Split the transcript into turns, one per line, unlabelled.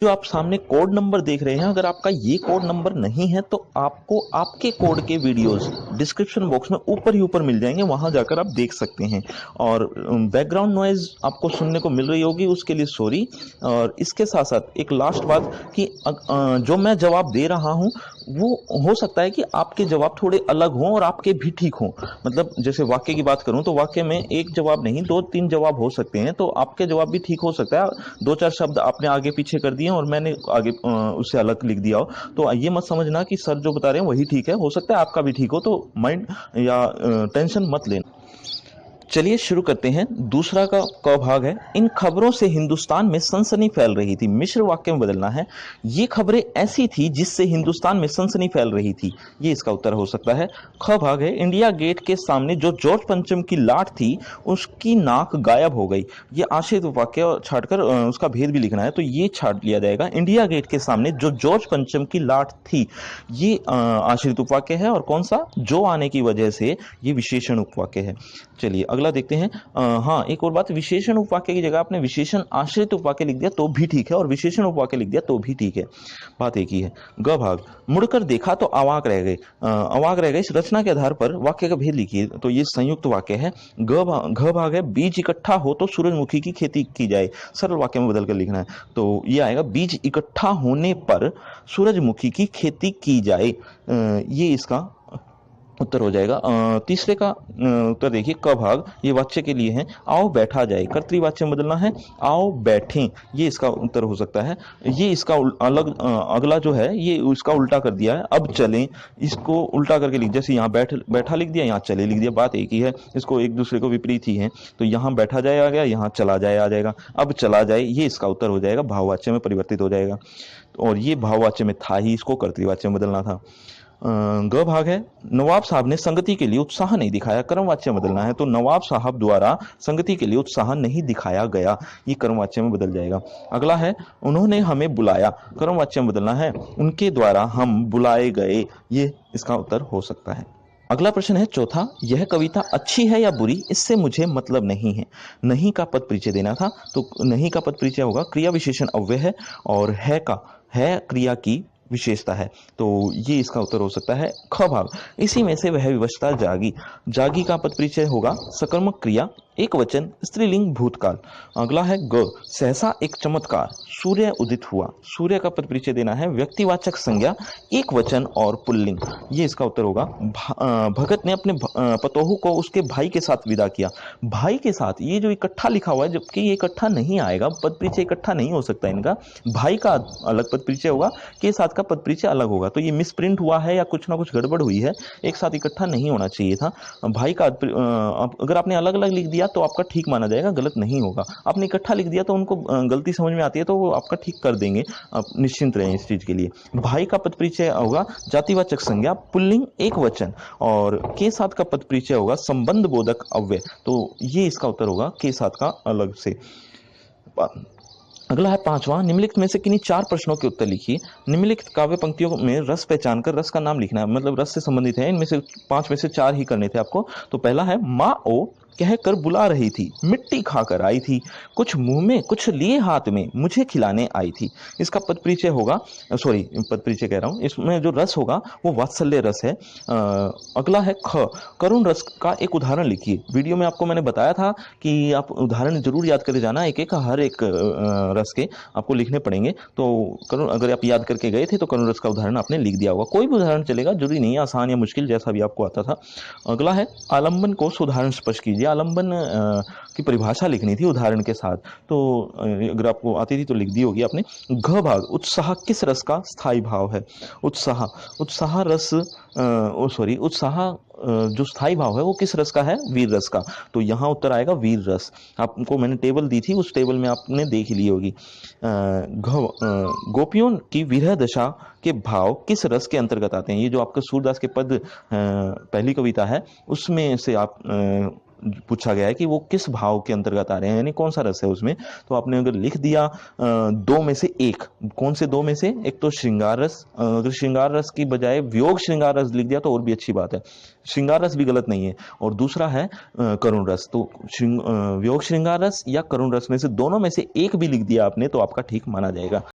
जो आप सामने कोड नंबर देख रहे हैं, अगर आपका ये कोड नंबर नहीं है तो आपको आपके कोड के वीडियोस डिस्क्रिप्शन बॉक्स में ऊपर ही ऊपर मिल जाएंगे, वहां जाकर आप देख सकते हैं। और बैकग्राउंड नॉइज आपको सुनने को मिल रही होगी, उसके लिए सॉरी। और इसके साथ साथ एक लास्ट बात कि जो मैं जवाब दे रहा हूं वो हो सकता है कि आपके जवाब थोड़े अलग हों और आपके भी ठीक हों। मतलब जैसे वाक्य की बात करूं तो वाक्य में एक जवाब नहीं, दो तीन जवाब हो सकते हैं, तो आपके जवाब भी ठीक हो सकता है। दो चार शब्द आपने आगे पीछे कर दिए और मैंने आगे उससे अलग लिख दिया हो, तो ये मत समझना कि सर जो बता रहे हैं वही ठीक है, हो सकता है आपका भी ठीक हो, तो माइंड या टेंशन मत लेना। चलिए शुरू करते हैं। दूसरा का क भाग है, इन खबरों से हिंदुस्तान में सनसनी फैल रही थी। मिश्र वाक्य में बदलना है, ये खबरें ऐसी थी जिससे हिंदुस्तान में सनसनी फैल रही थी। ये इसका उत्तर हो सकता है। ख भाग है, इंडिया गेट के सामने जो जॉर्ज पंचम की लाट थी उसकी नाक गायब हो गई। ये आश्रित वाक्य छाटकर उसका भेद भी लिखना है, तो ये छाट लिया जाएगा। इंडिया गेट के सामने जो जॉर्ज पंचम की लाट थी, ये आश्रित उपवाक्य है, और कौन सा, जो आने की वजह से, ये विशेषण उपवाक्य है। चलिए अगला देखते हैं। हाँ, एक और बात, विशेषण उपवाक्य की जगह आपने विशेषण आश्रित उपवाक्य लिख दिया तो भी ठीक है, और विशेषण उपवाक्य लिख दिया तो भी ठीक है, बात एक ही है। ग भाग, मुड़कर देखा तो अवाक रह गए। अवाक रह गए, इस रचना के आधार पर वाक्य का भेद लिखिए, तो ये संयुक्त वाक्य है। घ भाग है, बीज इकट्ठा हो तो सूरजमुखी की खेती की जाए। सरल वाक्य में बदल कर लिखना है, तो ये आएगा, बीज इकट्ठा होने पर सूरजमुखी की खेती की जाए। ये इसका उत्तर हो जाएगा। तीसरे का उत्तर देखिए, क भाग, ये वाच्य के लिए है, आओ बैठा जाए, कर्तृवाच्य में बदलना है, आओ बैठें, ये इसका उत्तर हो सकता है। ये इसका अलग अगला जो है ये उसका उल्टा कर दिया है, अब चलें, इसको उल्टा करके लिख, जैसे यहाँ बैठा लिख दिया, यहाँ चले लिख दिया, बात एक ही है, इसको एक दूसरे को विपरीत ही है। तो यहाँ बैठा जाए आ गया, यहाँ चला जाए आ जाएगा, अब चला जाए, ये इसका उत्तर हो जाएगा, भाववाच्य में परिवर्तित हो जाएगा। और ये भाववाच्य में था ही, इसको कर्तृवाच्य में बदलना था। ग भाग है, नवाब साहब ने संगति के लिए उत्साह नहीं दिखाया। कर्मवाच्य में बदलना है, तो नवाब साहब द्वारा संगति के लिए उत्साह नहीं दिखाया गया, ये कर्मवाच्य में बदल जाएगा। अगला है, उन्होंने हमें बुलाया, कर्मवाच्य में बदलना है, उनके द्वारा हम बुलाए गए, ये इसका उत्तर हो सकता है। अगला प्रश्न है चौथा, यह कविता अच्छी है या बुरी, इससे मुझे मतलब नहीं है। नहीं का पद परिचय देना था, तो नहीं का पद परिचय होगा, क्रिया विशेषण अव्यय है, और है का, है क्रिया की विशेषता है, तो ये इसका उत्तर हो सकता है। ख भाग, इसी में से वह विवशता जागी। जागी का पद परिचय होगा, सकर्मक क्रिया, एक वचन, स्त्रीलिंग, भूतकाल। अगला है ग, सहसा एक चमत्कार, सूर्य उदित हुआ। सूर्य का पद परिचय देना है, व्यक्तिवाचक संज्ञा, एक वचन और पुल्लिंग, ये इसका उत्तर होगा। भगत ने अपने पतोहू को उसके भाई के साथ विदा किया। भाई के साथ, ये जो इकट्ठा लिखा हुआ है, जबकि ये इकट्ठा नहीं आएगा, पद परिचय इकट्ठा नहीं हो सकता इनका। भाई का अलग पद परिचय होगा, के साथ का पद परिचय अलग होगा, तो ये मिसप्रिंट हुआ है या कुछ ना कुछ गड़बड़ हुई है, एक साथ इकट्ठा नहीं होना चाहिए था। भाई का अगर आपने अलग अलग लिख दिया तो आपका ठीक माना जाएगा, गलत नहीं होगा। आपने इकट्ठा लिख दिया तो उनको गलती समझ में आती है, तो वो आपका ठीक कर देंगे, आप निश्चिंत रहें इस चीज के लिए। भाई का पद परिचय होगा जातिवाचक संज्ञा, पुल्लिंग, एक वचन, और के साथ का पद परिचय होगा संबंध बोधक अव्यय, तो ये इसका उत्तर होगा, के साथ का अलग से। अगला है पांचवा, निम्नलिखित में से किन्हीं चार प्रश्नों के उत्तर लिखिए। निम्नलिखित काव्य पंक्तियों में रस पहचान कर रस का नाम लिखना है, मतलब रस से संबंधित है, इनमें से पांच में से चार ही करने थे आपको। तो पहला है, माँ ओ कहकर बुला रही थी, मिट्टी खाकर आई थी, कुछ मुंह में कुछ लिए हाथ में, मुझे खिलाने आई थी। इसका पद परिचय होगा, सॉरी पद परिचय कह रहा हूं, इसमें जो रस होगा वो वात्सल्य रस है। अगला है ख, करुण रस का एक उदाहरण लिखिए। वीडियो में आपको मैंने बताया था कि आप उदाहरण जरूर याद करके जाना, एक एक हर एक रस के आपको लिखने पड़ेंगे। तो करुण, अगर आप याद करके गए थे तो करुण रस का उदाहरण आपने लिख दिया होगा, कोई भी उदाहरण चलेगा, जरूरी नहीं है आसान या मुश्किल, जैसा भी आपको आता था। अगला है, आलंबन को सुधारण स्पष्ट कीजिए। आलंबन की परिभाषा लिखनी थी उदाहरण के साथ, तो अगर आपको आती थी तो लिख दी होगी आपने। घ भाग, उत्साह किस रस का स्थायी भाव है। उत्साह, उत्साह रस, सॉरी उत्साह जो स्थायी भाव है वो किस रस का है, वीर रस का, तो यहाँ उत्तर आएगा वीर रस। आपको मैंने टेबल दी थी, उस टेबल में आपने देख ली होगी। गोपियों की विरह दशा के भाव किस रस के अंतर्गत आते हैं। ये जो आपका सूरदास के पद पहली कविता है उसमें से आप पूछा गया है कि वो किस भाव के अंतर्गत आ रहे हैं, यानी कौन सा रस है उसमें। तो आपने अगर लिख दिया दो में से एक, कौन से दो में से, एक तो श्रृंगार रस, अगर श्रृंगार रस की बजाय वियोग श्रृंगार रस लिख दिया तो और भी अच्छी बात है, श्रृंगार रस भी गलत नहीं है। और दूसरा है करुण रस, तो वियोग श्रृंगार रस या करुण रस में से दोनों में से एक भी लिख दिया आपने तो आपका ठीक माना जाएगा।